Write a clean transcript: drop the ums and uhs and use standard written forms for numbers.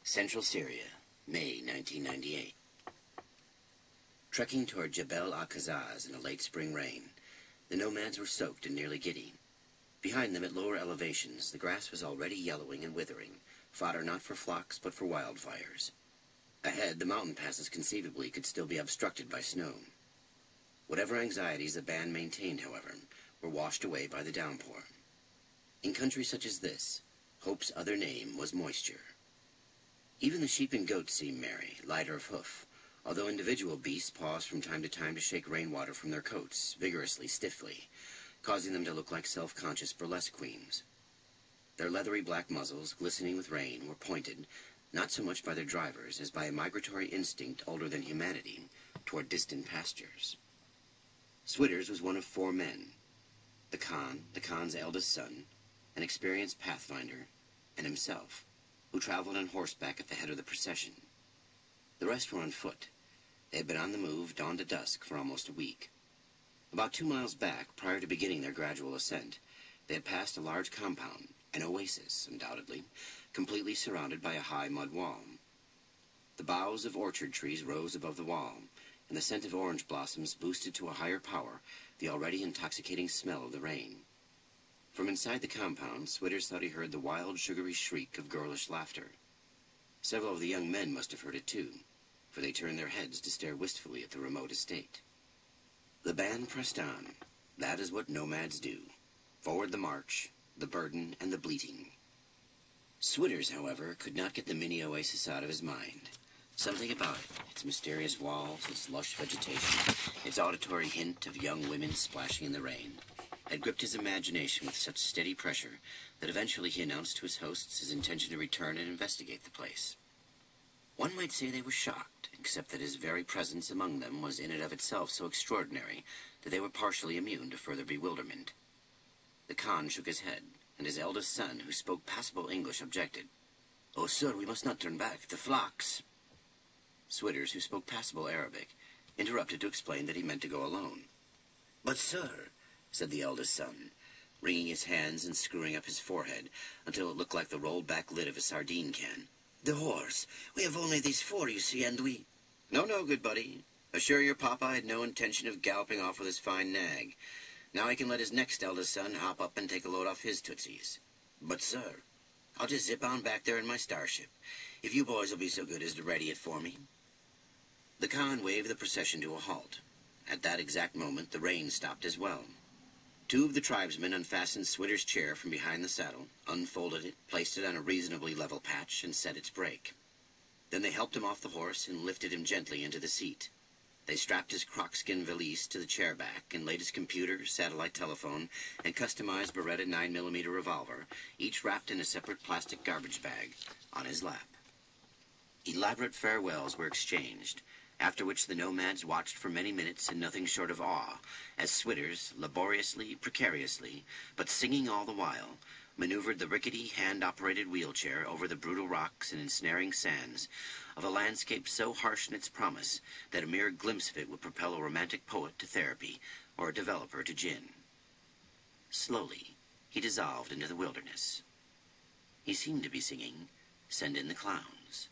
Central Syria, May 1998. Trekking toward Jebel al-Qazaz in a late spring rain, the nomads were soaked and nearly giddy. Behind them at lower elevations, the grass was already yellowing and withering, fodder not for flocks but for wildfires. Ahead, the mountain passes conceivably could still be obstructed by snow. Whatever anxieties the band maintained, however, were washed away by the downpour. In country such as this, hope's other name was moisture. Even the sheep and goats seemed merry, lighter of hoof, although individual beasts paused from time to shake rainwater from their coats, vigorously, stiffly, causing them to look like self-conscious burlesque queens. Their leathery black muzzles, glistening with rain, were pointed, not so much by their drivers as by a migratory instinct older than humanity, toward distant pastures. Switters was one of 4 men: the Khan's eldest son, an experienced pathfinder, and himself, who traveled on horseback at the head of the procession. The rest were on foot. They had been on the move, dawn to dusk, for almost a week. About 2 miles back, prior to beginning their gradual ascent, they had passed a large compound, an oasis, undoubtedly, completely surrounded by a high mud wall. The boughs of orchard trees rose above the wall, and the scent of orange blossoms boosted to a higher power the already intoxicating smell of the rain. From inside the compound, Switters thought he heard the wild, sugary shriek of girlish laughter. Several of the young men must have heard it too, for they turned their heads to stare wistfully at the remote estate. The band pressed on. That is what nomads do. Forward the march, the burden, and the bleating. Switters, however, could not get the mini oasis out of his mind. Something about it, its mysterious walls, its lush vegetation, its auditory hint of young women splashing in the rain, had gripped his imagination with such steady pressure that eventually he announced to his hosts his intention to return and investigate the place. One might say they were shocked, except that his very presence among them was in and of itself so extraordinary that they were partially immune to further bewilderment. The Khan shook his head, and his eldest son, who spoke passable English, objected. "Oh, sir, we must not turn back. The flocks." Switters, who spoke passable Arabic, interrupted to explain that he meant to go alone. "But, sir," said the eldest son, wringing his hands and screwing up his forehead until it looked like the rolled-back lid of a sardine can. "The horse. We have only these 4, you see, and we—" "No, good buddy. Assure your papa I had no intention of galloping off with his fine nag. Now he can let his next eldest son hop up and take a load off his tootsies. But, sir, I'll just zip on back there in my starship, if you boys will be so good as to ready it for me." The Khan waved the procession to a halt. At that exact moment, the rain stopped as well. 2 of the tribesmen unfastened Switter's chair from behind the saddle, unfolded it, placed it on a reasonably level patch, and set its brake. Then they helped him off the horse and lifted him gently into the seat. They strapped his croc-skin valise to the chair back and laid his computer, satellite telephone, and customized Beretta 9mm revolver, each wrapped in a separate plastic garbage bag, on his lap. Elaborate farewells were exchanged, after which the nomads watched for many minutes in nothing short of awe, as Switters, laboriously, precariously, but singing all the while, maneuvered the rickety, hand-operated wheelchair over the brutal rocks and ensnaring sands of a landscape so harsh in its promise that a mere glimpse of it would propel a romantic poet to therapy or a developer to gin. Slowly, he dissolved into the wilderness. He seemed to be singing, "Send in the Clowns."